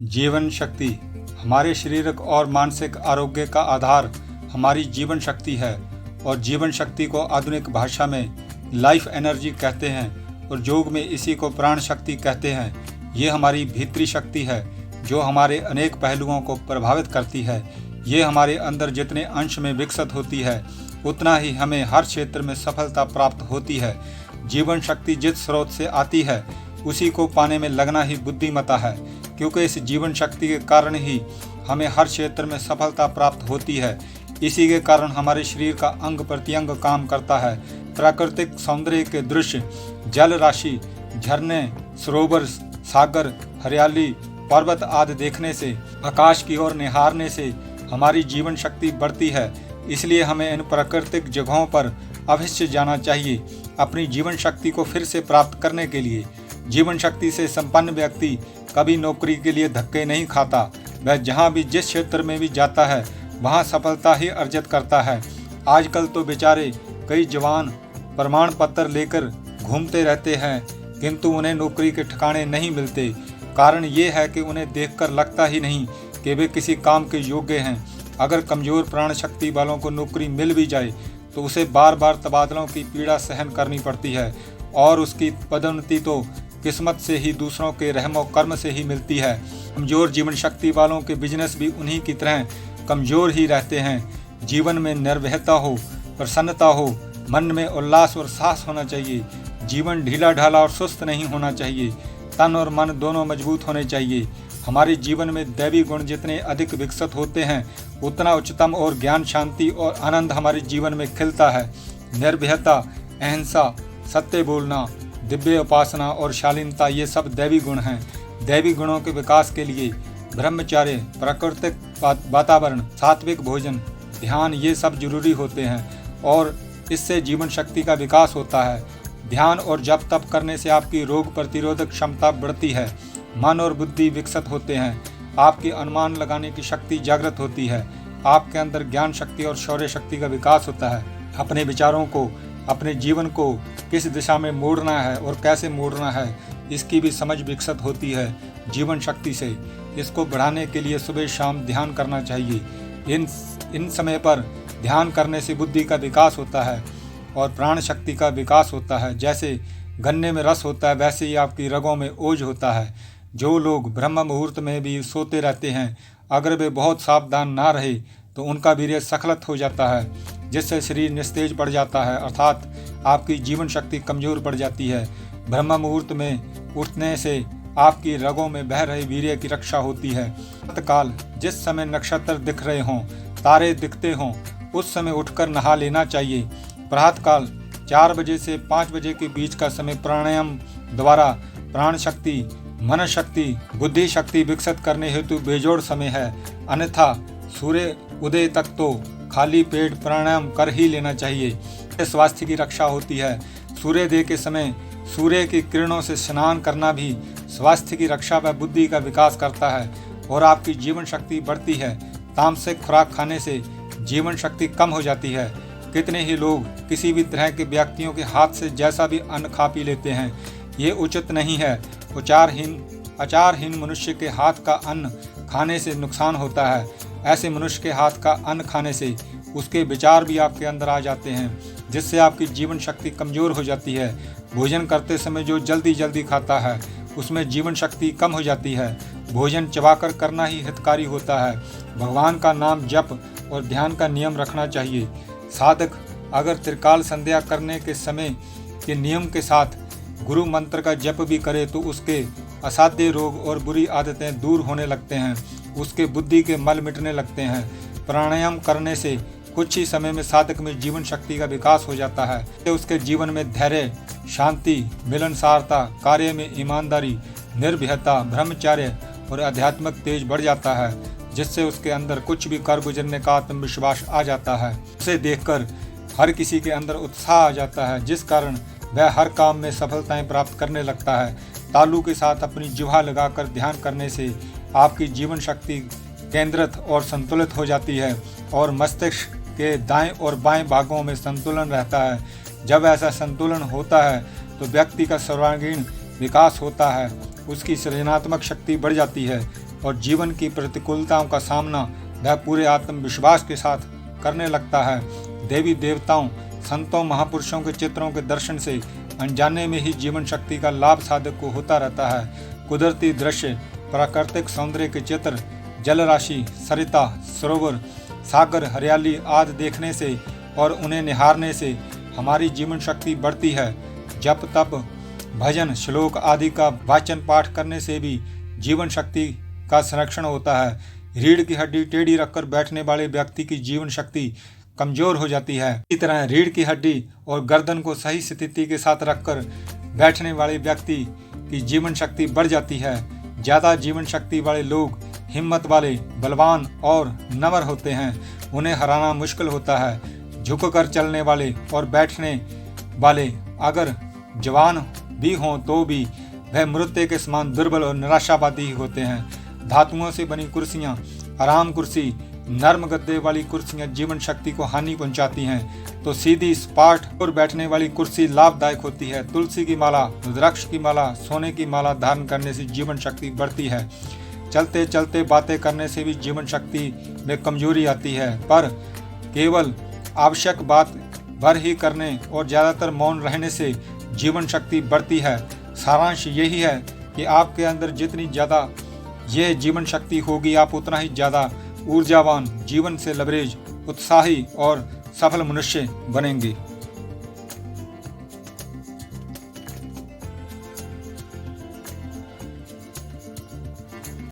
जीवन शक्ति हमारे शारीरिक और मानसिक आरोग्य का आधार हमारी जीवन शक्ति है और जीवन शक्ति को आधुनिक भाषा में लाइफ एनर्जी कहते हैं और योग में इसी को प्राण शक्ति कहते हैं। ये हमारी भीतरी शक्ति है जो हमारे अनेक पहलुओं को प्रभावित करती है। ये हमारे अंदर जितने अंश में विकसित होती है उतना ही हमें हर क्षेत्र में सफलता प्राप्त होती है। जीवन शक्ति जिस स्रोत से आती है उसी को पाने में लगना ही बुद्धिमत्ता है, क्योंकि इस जीवन शक्ति के कारण ही हमें हर क्षेत्र में सफलता प्राप्त होती है। इसी के कारण हमारे शरीर का अंग प्रत्यंग काम करता है। प्राकृतिक सौंदर्य के दृश्य, जल राशि, झरने, सरोवर, सागर, हरियाली, पर्वत आदि देखने से, आकाश की ओर निहारने से हमारी जीवन शक्ति बढ़ती है। इसलिए हमें इन प्राकृतिक जगहों पर अवश्य जाना चाहिए अपनी जीवन शक्ति को फिर से प्राप्त करने के लिए। जीवन शक्ति से संपन्न व्यक्ति कभी नौकरी के लिए धक्के नहीं खाता। वह जहाँ भी जिस क्षेत्र में भी जाता है वहाँ सफलता ही अर्जित करता है। आजकल तो बेचारे कई जवान प्रमाण पत्र लेकर घूमते रहते हैं किंतु उन्हें नौकरी के ठिकाने नहीं मिलते। कारण ये है कि उन्हें देखकर लगता ही नहीं कि वे किसी काम के योग्य हैं। अगर कमज़ोर प्राण शक्ति वालों को नौकरी मिल भी जाए तो उसे बार बार तबादलों की पीड़ा सहन करनी पड़ती है और उसकी पदोन्नति तो किस्मत से ही, दूसरों के रहमो कर्म से ही मिलती है। कमज़ोर जीवन शक्ति वालों के बिजनेस भी उन्हीं की तरह कमज़ोर ही रहते हैं। जीवन में निर्भयता हो, प्रसन्नता हो, मन में उल्लास और साहस होना चाहिए। जीवन ढीला ढाला और सुस्त नहीं होना चाहिए। तन और मन दोनों मजबूत होने चाहिए। हमारे जीवन में दैवी गुण जितने अधिक विकसित होते हैं उतना उच्चतम और ज्ञान, शांति और आनंद हमारे जीवन में खिलता है। निर्भयता, अहिंसा, सत्य बोलना, दिव्य उपासना और शालीनता ये सब दैवी गुण हैं। दैवी गुणों के विकास के लिए ब्रह्मचर्य, प्राकृतिक वातावरण, सात्विक भोजन, ध्यान ये सब जरूरी होते हैं और इससे जीवन शक्ति का विकास होता है। ध्यान और जप तप करने से आपकी रोग प्रतिरोधक क्षमता बढ़ती है। मन और बुद्धि विकसित होते हैं। आपकी अनुमान लगाने की शक्ति जागृत होती है। आपके अंदर ज्ञान शक्ति और शौर्य शक्ति का विकास होता है। अपने विचारों को, अपने जीवन को किस दिशा में मोड़ना है और कैसे मोड़ना है इसकी भी समझ विकसित होती है जीवन शक्ति से। इसको बढ़ाने के लिए सुबह शाम ध्यान करना चाहिए। इन समय पर ध्यान करने से बुद्धि का विकास होता है और प्राण शक्ति का विकास होता है। जैसे गन्ने में रस होता है वैसे ही आपकी रगों में ओज होता है। जो लोग ब्रह्म मुहूर्त में भी सोते रहते हैं, अगर वे बहुत सावधान ना रहे तो उनका वीर्य स्खलित हो जाता है, जिससे शरीर निस्तेज पड़ जाता है, अर्थात आपकी जीवन शक्ति कमज़ोर पड़ जाती है। ब्रह्म मुहूर्त में उठने से आपकी रगों में बह रहे वीर्य की रक्षा होती है। प्रातःकाल जिस समय नक्षत्र दिख रहे हों, तारे दिखते हों, उस समय उठकर नहा लेना चाहिए। प्रातःकाल 4 बजे से 5 बजे के बीच का समय प्राणायाम द्वारा प्राण शक्ति, मन शक्ति, बुद्धि शक्ति विकसित करने हेतु बेजोड़ समय है। अन्यथा सूर्य उदय तक तो खाली पेट प्राणायाम कर ही लेना चाहिए। स्वास्थ्य की रक्षा होती है। सूर्योदय के समय सूर्य की किरणों से स्नान करना भी स्वास्थ्य की रक्षा व बुद्धि का विकास करता है और आपकी जीवन शक्ति बढ़ती है। तामसिक खुराक खाने से जीवन शक्ति कम हो जाती है। कितने ही लोग किसी भी तरह के व्यक्तियों के हाथ से जैसा भी अन्न खा पी लेते हैं। ये उचित नहीं है। आचारहीन मनुष्य के हाथ का अन्न खाने से नुकसान होता है। ऐसे मनुष्य के हाथ का अन्न खाने से उसके विचार भी आपके अंदर आ जाते हैं, जिससे आपकी जीवन शक्ति कमज़ोर हो जाती है। भोजन करते समय जो जल्दी खाता है उसमें जीवन शक्ति कम हो जाती है। भोजन चबाकर करना ही हितकारी होता है। भगवान का नाम जप और ध्यान का नियम रखना चाहिए। साधक अगर त्रिकाल संध्या करने के समय के नियम के साथ गुरु मंत्र का जप भी करे तो उसके असाध्य रोग और बुरी आदतें दूर होने लगते हैं। उसके बुद्धि के मल मिटने लगते हैं। प्राणायाम करने से कुछ ही समय में साधक में जीवन शक्ति का विकास हो जाता है। उसके जीवन में धैर्य, शांति, मिलनसारता, कार्य में ईमानदारी, निर्भयता, ब्रह्मचर्य और आध्यात्मिक तेज बढ़ जाता है, जिससे उसके अंदर कुछ भी कर गुजरने का आत्मविश्वास आ जाता है। उसे देखकर हर किसी के अंदर उत्साह आ जाता है, जिस कारण वह हर काम में सफलताएं प्राप्त करने लगता है। तालू के साथ अपनी जिह्वा लगाकर ध्यान करने से आपकी जीवन शक्ति केंद्रित और संतुलित हो जाती है और मस्तिष्क के दाएं और बाएं भागों में संतुलन रहता है। जब ऐसा संतुलन होता है तो व्यक्ति का सर्वांगीण विकास होता है, उसकी सृजनात्मक शक्ति बढ़ जाती है और जीवन की प्रतिकूलताओं का सामना वह पूरे आत्मविश्वास के साथ करने लगता है। देवी देवताओं, संतों, महापुरुषों के चित्रों के दर्शन से अनजाने में ही जीवन शक्ति का लाभ साधक को होता रहता है। कुदरती दृश्य, प्राकृतिक सौंदर्य के चित्र, जल राशि, सरिता, सरोवर, सागर, हरियाली आदि देखने से और उन्हें निहारने से हमारी जीवन शक्ति बढ़ती है। जप, तप, भजन, श्लोक आदि का वाचन पाठ करने से भी जीवन शक्ति का संरक्षण होता है। रीढ़ की हड्डी टेढ़ी रखकर बैठने वाले व्यक्ति की जीवन शक्ति कमजोर हो जाती है। इसी तरह रीढ़ की हड्डी और गर्दन को सही स्थिति के साथ रखकर बैठने वाले व्यक्ति की जीवन शक्ति बढ़ जाती है। ज्यादा जीवन शक्ति वाले लोग हिम्मत वाले, बलवान और नम्र होते हैं। उन्हें हराना मुश्किल होता है। झुककर चलने वाले और बैठने वाले अगर जवान भी हों तो भी वह मृत्यु के समान दुर्बल और निराशावादी ही होते हैं। धातुओं से बनी कुर्सियां, आराम कुर्सी, नर्म गद्दे वाली कुर्सियां जीवन शक्ति को हानि पहुंचाती हैं, तो सीधी सपाट और बैठने वाली कुर्सी लाभदायक होती है। तुलसी की माला, रुद्राक्ष की माला, सोने की माला धारण करने से जीवन शक्ति बढ़ती है। चलते चलते बातें करने से भी जीवन शक्ति में कमजोरी आती है, पर केवल आवश्यक बात भर ही करने और ज़्यादातर मौन रहने से जीवन शक्ति बढ़ती है। सारांश यही है कि आपके अंदर जितनी ज़्यादा ये जीवन शक्ति होगी, आप उतना ही ज़्यादा ऊर्जावान, जीवन से लबरेज, उत्साही और सफल मनुष्य बनेंगे।